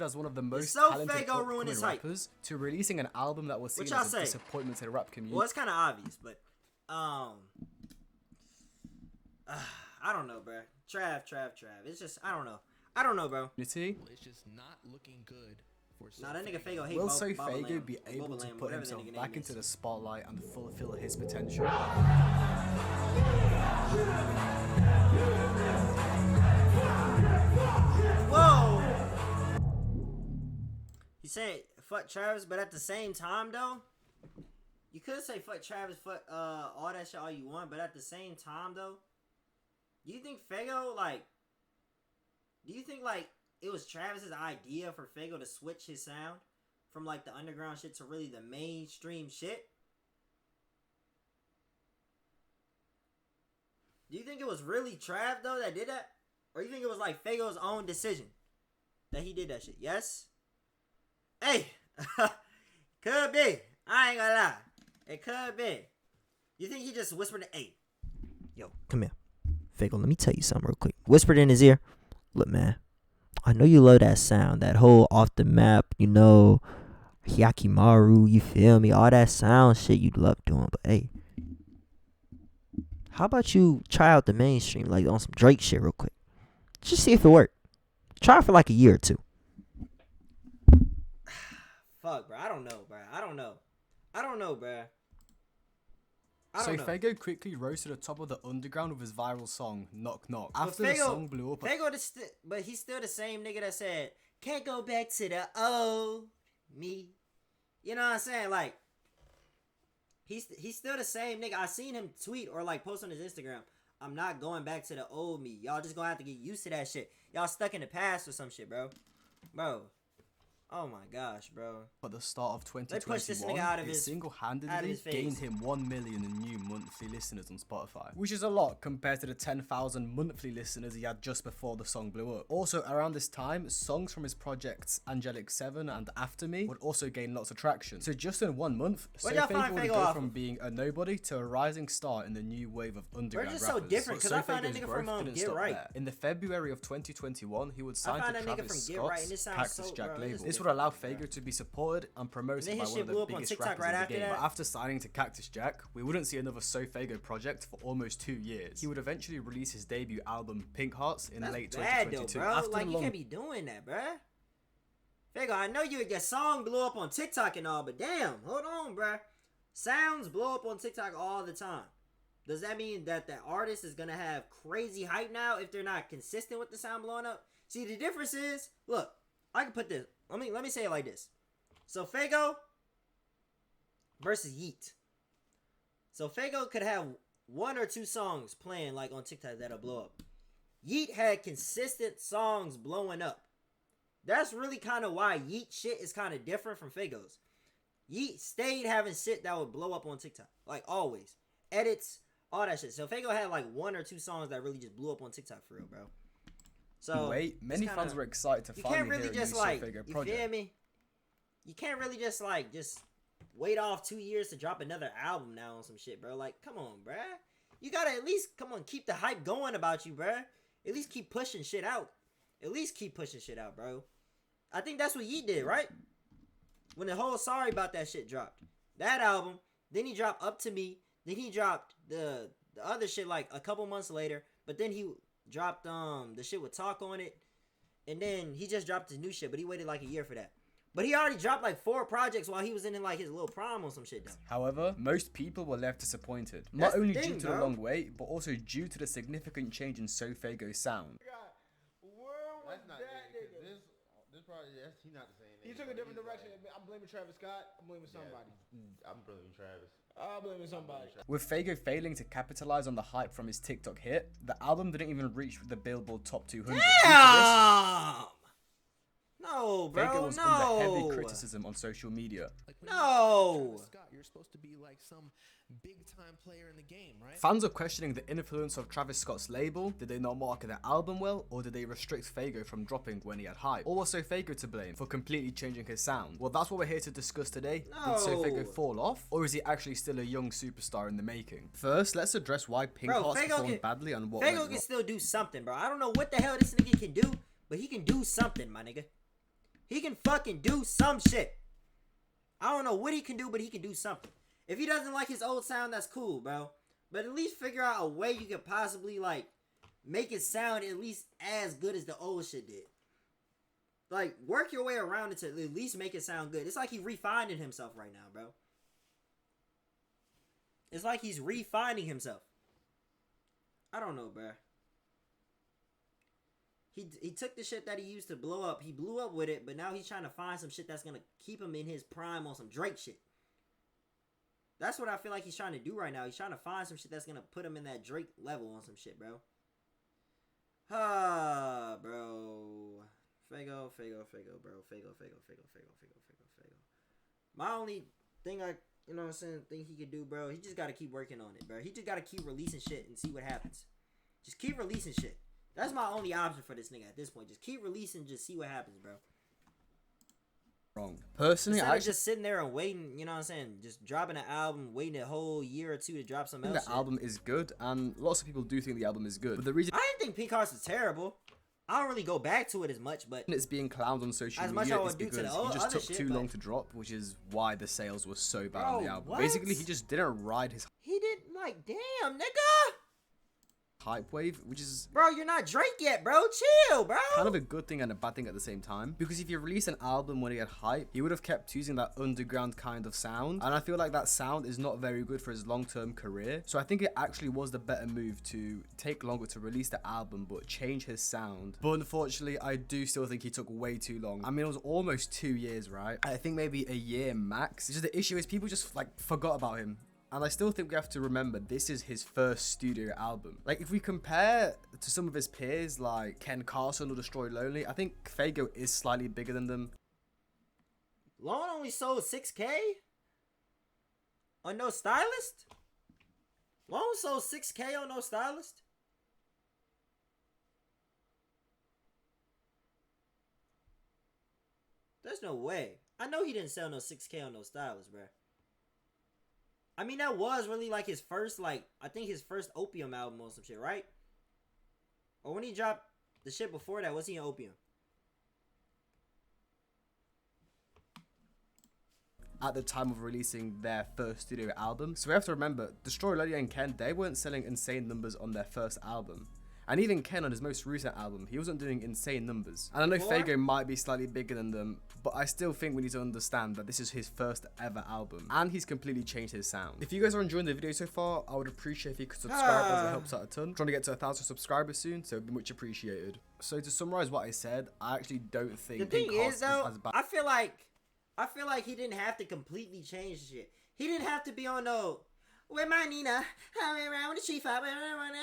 as one of the most Sofaygo talented Ruined upcoming rappers to releasing an album that was seen as a disappointment to the rap community. Well, it's kind of obvious, but I don't know, bro. Trav. It's just I don't know, bro. It's just not looking good. Nah, that nigga Faygo hate Will Sofaygo be able to put himself back into the spotlight and fulfill his potential? Whoa! You say fuck Travis, but at the same time though, you could say fuck Travis, fuck all that shit all you want, but at the same time though, do you think Faygo it was Travis's idea for Faygo to switch his sound from like the underground shit to really the mainstream shit? Do you think it was really Trav though that did that? Or you think it was like Faygo's own decision that he did that shit? Yes? Hey! Could be. I ain't gonna lie. It could be. You think he just whispered, hey, yo, come here. Faygo, let me tell you something real quick. Whispered in his ear. Look, man. I know you love that sound, that whole off the map, Hyakimaru, you feel me? All that sound shit you love doing. But hey, how about you try out the mainstream, like on some Drake shit real quick? Just see if it worked. Try it for like a year or two. Fuck, bro. I don't know, bro. Faygo quickly rose to the top of the underground with his viral song "Knock Knock." After the song blew up, but he's still the same nigga that said, "Can't go back to the old me." You know what I'm saying? Like, he's still the same nigga. I seen him tweet or like post on his Instagram, "I'm not going back to the old me. Y'all just gonna have to get used to that shit. Y'all stuck in the past or some shit, bro." Oh my gosh, bro. At the start of 2021, it single-handedly gained him 1 million in new monthly listeners on Spotify, which is a lot compared to the 10,000 monthly listeners he had just before the song blew up. Also, around this time, songs from his projects Angelic 7 and After Me would also gain lots of traction. So just in 1 month, Sofaygo would go from being a nobody to a rising star in the new wave of underground rappers. We're just so different, because I found that nigga from Get Right. In the February of 2021, he would sign to Travis Scott's Cactus Jack label. This would allow Faygo to be supported and promoted by one of the biggest rappers in the game. But after signing to Cactus Jack, we wouldn't see another Sofaygo project for almost 2 years. He would eventually release his debut album Pink Hearts in late 2022. Though, bro. Like, you can't be doing that, bro. Faygo, I know your song blew up on TikTok and all, but damn, hold on, bro. Sounds blow up on TikTok all the time. Does that mean that the artist is gonna have crazy hype now if they're not consistent with the sound blowing up? See, the difference is, look, I can put this. Let me say it like this. Sofaygo versus Yeet. Sofaygo could have 1 or 2 songs playing like on TikTok that'll blow up. Yeet had consistent songs blowing up. That's really kind of why Yeet shit is kind of different from Faygo's. Yeet stayed having shit that would blow up on TikTok, like always. Edits, all that shit. So Faygo had like 1 or 2 songs that really just blew up on TikTok for real, bro. So many fans were excited to finally hear a new Sofaygo project. You feel me? You can't really just wait off 2 years to drop another album now on some shit, bro. Like, come on, bro. You gotta at least keep the hype going about you, bro. At least keep pushing shit out. Bro. I think that's what Yeet did, right? When the whole Sorry About That shit dropped. That album, then he dropped Up To Me, then he dropped the other shit like a couple months later, but then he dropped the shit with Talk on it, and then he just dropped his new shit, but he waited like a year for that. But he already dropped like 4 projects while he was in like his little prom or some shit though. However, most people were left disappointed. Not only due to the long wait, but also due to the significant change in Sofaygo's sound. That's not this probably he's not the same. He took a different direction. I'm blaming Travis Scott. I'm blaming somebody. I'm blaming Travis. I'm blaming somebody. With Faygo failing to capitalize on the hype from his TikTok hit, the album didn't even reach the Billboard Top 200. Damn! No, bro. Faygo was under heavy criticism on social media. No. Scott, you're supposed to be like some big-time player in the game, right? Fans are questioning the influence of Travis Scott's label. Did they not market their album well, or did they restrict Faygo from dropping when he had hype? Or was Sofaygo to blame for completely changing his sound? Well, that's what we're here to discuss today. No. Did Sofaygo fall off, or is he actually still a young superstar in the making? First, let's address why Pink Hearts performed badly and what Faygo can still do something, bro. I don't know what the hell this nigga can do, but he can do something, my nigga. He can fucking do some shit. I don't know what he can do, but he can do something. If he doesn't like his old sound, that's cool, bro. But at least figure out a way you could possibly, like, make it sound at least as good as the old shit did. Like, work your way around it to at least make it sound good. It's like he's refining himself right now, bro. It's like he's refining himself. I don't know, bro. He took the shit that he used to blow up. He blew up with it, but now he's trying to find some shit that's going to keep him in his prime on some Drake shit. That's what I feel like he's trying to do right now. He's trying to find some shit that's going to put him in that Drake level on some shit, bro. Bro. Faygo, bro. Faygo. My only thing you know what I'm saying, thing he could do, bro, he just got to keep working on it, bro. He just got to keep releasing shit and see what happens. Just keep releasing shit. That's my only option for this nigga at this point. Just keep releasing, just see what happens, bro. Wrong. Personally, I was just sitting there and waiting, you know what I'm saying? Just dropping an album, waiting a whole year or two to drop some else. The album is good, and lots of people do think the album is good. But the reason I didn't think Pink Hearts was terrible. I don't really go back to it as much, but it's being clowned on social media is because he just took too long to drop, which is why the sales were so bad on the album. What? Basically, he just didn't ride his He didn't, like, damn, nigga. hype wave, which is, bro, you're not Drake yet, bro. Chill, bro. kind of a good thing and a bad thing at the same time. Because if you release an album when he had hype, he would have kept using that underground kind of sound, and I feel like that sound is not very good for his long-term career. So I think it actually was the better move to take longer to release the album but change his sound. But unfortunately, I do still think he took way too long. I mean, it was almost 2 years, right? I think maybe a year max. Just the issue is people just like forgot about him. And I still think we have to remember this is his first studio album. Like, if we compare to some of his peers like Ken Carson or Destroy Lonely, I think Faygo is slightly bigger than them. Lone only sold 6K? On No Stylist? Lone sold 6K on No Stylist? There's no way. I know he didn't sell no 6K on No Stylist, bruh. I mean, that was really like his first, like, I think his first Opium album or some shit, right? Or when he dropped the shit before that, was he in Opium? At the time of releasing their first studio album. So we have to remember, Destroy Lonely and Ken, they weren't selling insane numbers on their first album. And even Ken on his most recent album, he wasn't doing insane numbers. And I know Faygo might be slightly bigger than them, but I still think we need to understand that this is his first ever album. And he's completely changed his sound. If you guys are enjoying the video so far, I would appreciate if you could subscribe as it helps out a ton. I'm trying to get to 1,000 subscribers soon, so it'd be much appreciated. So to summarize what I said, I actually don't think the thing is though, as bad. I feel like he didn't have to completely change shit. He didn't have to be on no with my Nina, around the street fight,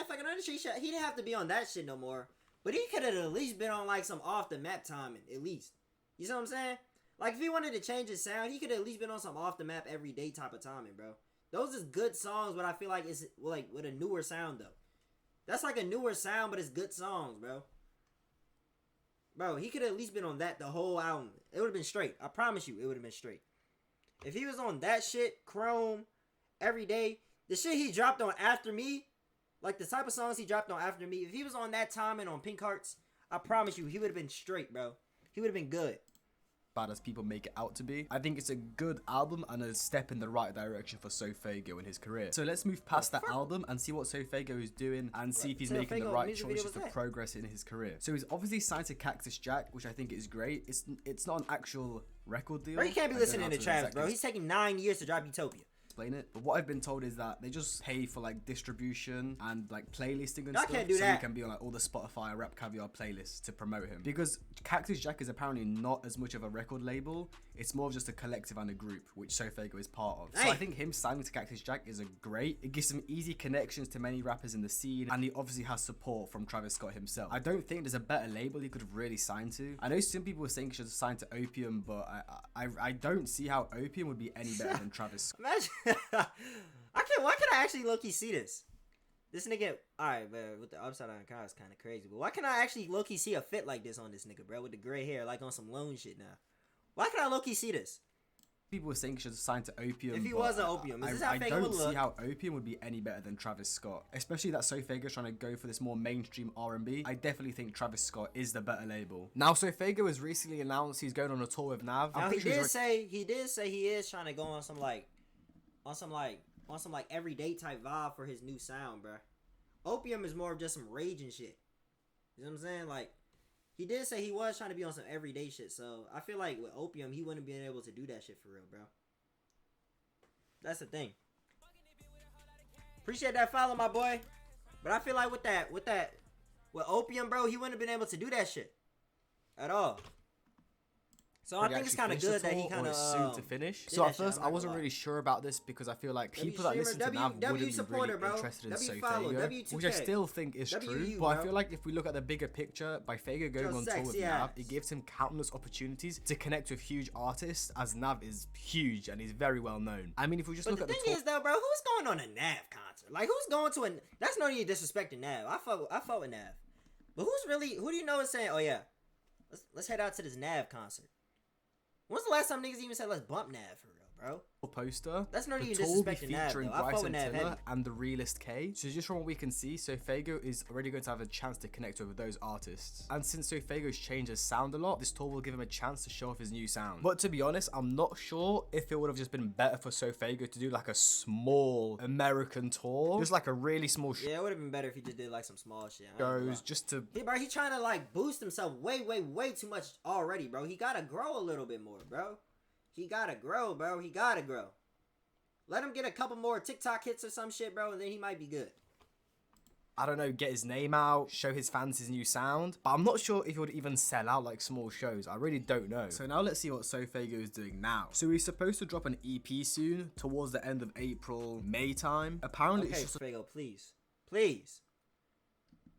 fucking on the street shot. He didn't have to be on that shit no more. But he could have at least been on like some off the map timing, at least. You see what I'm saying? Like if he wanted to change his sound, he could have at least been on some off the map everyday type of timing, bro. Those is good songs, but I feel like it's like with a newer sound though. That's like a newer sound, but it's good songs, bro. Bro, he could have at least been on that the whole album. It would have been straight. I promise you, it would have been straight. If he was on that shit, Chrome, every day, the shit he dropped on After Me, like the type of songs he dropped on After Me, if he was on that time and on Pink Hearts, I promise you, he would have been straight, bro. He would have been good. Bad as people make it out to be. I think it's a good album and a step in the right direction for Sofaygo in his career. So let's move past that album and see what Sofaygo is doing and see if he's making the right choices for progress in his career. So he's obviously signed to Cactus Jack, which I think is great. It's not an actual record deal. Bro, you can't be listening to Travis, bro. He's taking 9 years to drop Utopia. It, but what I've been told is that they just pay for like distribution and like playlisting and stuff, can't do so that. he can be on like all the Spotify Rap Caviar playlists to promote him. Because Cactus Jack is apparently not as much of a record label; it's more of just a collective and a group, which Sofaygo is part of. So I think him signing to Cactus Jack is a great. It gives him easy connections to many rappers in the scene, and he obviously has support from Travis Scott himself. I don't think there's a better label he could have really signed to. I know some people were saying he should have signed to Opium, but I don't see how Opium would be any better than Travis Scott. Imagine. Why can I actually low-key see this? This nigga, alright, man, with the upside down car is kind of crazy. But why can I actually low-key see a fit like this on this nigga, bro? With the gray hair, like on some Lone shit now. Why can I low-key see this? People were saying he should sign to Opium. If he was an Opium, is this how Faygo would look? I don't see how Opium would be any better than Travis Scott, especially that Sofaygo's trying to go for this more mainstream R&B. I definitely think Travis Scott is the better label. Now, Sofaygo has recently announced he's going on a tour with Nav. Now, he did say he is trying to go on some everyday type vibe for his new sound, bro. Opium is more of just some raging shit. You know what I'm saying? Like, he did say he was trying to be on some everyday shit, so I feel like with Opium, he wouldn't be able to do that shit for real, bro. That's the thing. Appreciate that follow, my boy. But I feel like with Opium, bro, he wouldn't have been able to do that shit at all. So I think it's kind of good that he kind of soon to finish. So at first I wasn't really sure about this because I feel like people that listen to Nav wouldn't be really interested in Sofaygo, which I still think is true. But I feel like if we look at the bigger picture, by Faygo going on tour with Nav, it gives him countless opportunities to connect with huge artists, as Nav is huge and he's very well known. I mean, if we just look at the thing is though, bro, who's going on a Nav concert? Like, who's going to a? That's no need disrespecting Nav. I fuck with Nav, but who do you know is saying, oh yeah, let's head out to this Nav concert? When's the last time niggas even said let's bump Nav for real, bro? Poster. That's not even disrespecting Nav, featuring Bryson Tiller and the Realist K. So just from what we can see, Sofaygo is already going to have a chance to connect with those artists. And since Sofaygo's changed his sound a lot, this tour will give him a chance to show off his new sound. But to be honest, I'm not sure if it would have just been better for Sofaygo to do like a small American tour, just like a really small show. Yeah, it would have been better if he just did like some small shit. Goes just to. Hey, bro, he trying to like boost himself way too much already, bro. He gotta grow a little bit more, bro. He gotta grow, bro. He gotta grow. Let him get a couple more TikTok hits or some shit, bro, and then he might be good. I don't know, get his name out, show his fans his new sound. But I'm not sure if he would even sell out like small shows. I really don't know. So now let's see what Sofaygo is doing now. So he's supposed to drop an EP soon, towards the end of April, May time. Apparently okay, it's just... Faygo, please,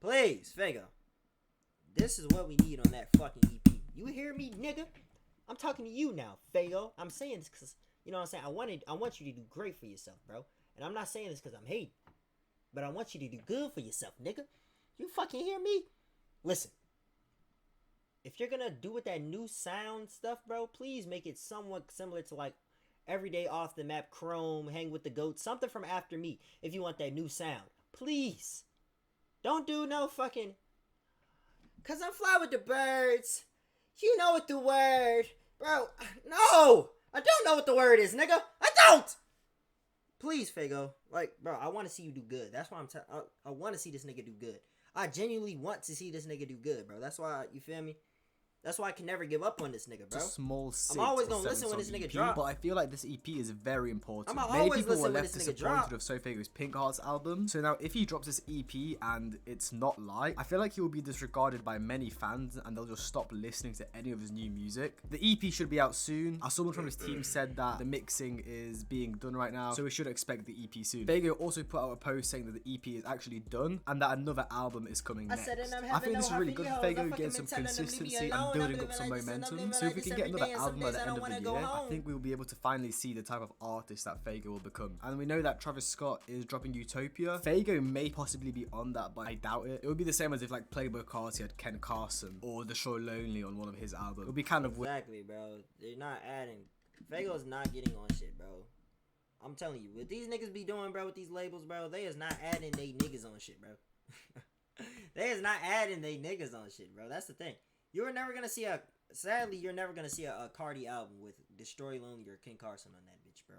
Faygo. This is what we need on that fucking EP. You hear me, nigga? I'm talking to you now, Faygo. I'm saying this because, you know what I'm saying? I want you to do great for yourself, bro. And I'm not saying this because I'm hating. But I want you to do good for yourself, nigga. You fucking hear me? Listen. If you're gonna do with that new sound stuff, bro, please make it somewhat similar to like Everyday Off the Map, Chrome, Hang with the Goats, something from After Me, if you want that new sound. Please. Don't do no fucking... Cause I'm fly with the birds. You know what the word... Bro, no! I don't know what the word is, nigga. I don't! Please, Faygo. Like, bro, I want to see you do good. That's why I want to see this nigga do good. I genuinely want to see this nigga do good, bro. That's why, you feel me? That's why I can never give up on this nigga, bro. It's a small I'm always gonna listen when this nigga drop. But I feel like this EP is very important. I'm Many always people were listen when left this nigga disappointed drop. of Sofaygo's Pink Hearts album. So now if he drops this EP and it's not liked, I feel like he will be disregarded by many fans and they'll just stop listening to any of his new music. The EP should be out soon. Someone from his team said that the mixing is being done right now, so we should expect the EP soon. Faygo also put out a post saying that the EP is actually done and that another album is coming next. I think this is really good for Faygo, getting some consistency and building up some momentum. So if we can get another album at the end of the year, I think we'll be able to finally see the type of artist that Faygo will become. And we know that Travis Scott is dropping Utopia. Faygo may possibly be on that, but I doubt it. It would be the same as if like Playboi Carti had Ken Carson or Destroy Lonely on one of his albums. It would be kind of weird. Exactly, bro. They're not adding. Faygo's not getting on shit, bro. I'm telling you, what these niggas be doing, bro, with these labels, bro, they is not adding they niggas on shit, bro. They is not adding they niggas on shit, bro. That's the thing. Sadly, you're never gonna see a Cardi album with Destroy Lonely or Ken Carson on that bitch, bro.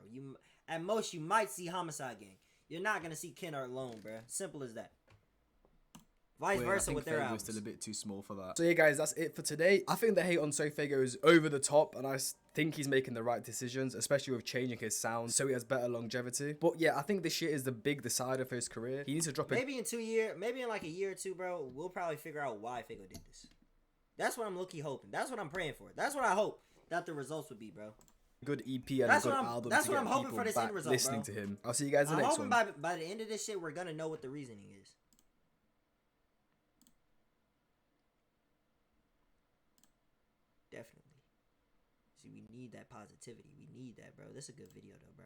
At most you might see Homicide Gang. You're not gonna see Ken or Lone, bro. Simple as that. Vice versa with their albums. Still a bit too small for that. So yeah, guys, that's it for today. I think the hate on Sofaygo is over the top, and I think he's making the right decisions, especially with changing his sound so he has better longevity. But yeah, I think this shit is the big decider for his career. He needs to drop it. Maybe in like a year or two, bro. We'll probably figure out why Faygo did this. That's what I'm low-key hoping. That's what I'm praying for. That's what I hope that the results would be, bro. Good EP and a good album. That's what I'm hoping for this end result, listening to him. I'll see you guys in the next one. I'm hoping by the end of this shit, we're gonna know what the reasoning is. Definitely. See, we need that positivity. We need that, bro. This is a good video, though, bro.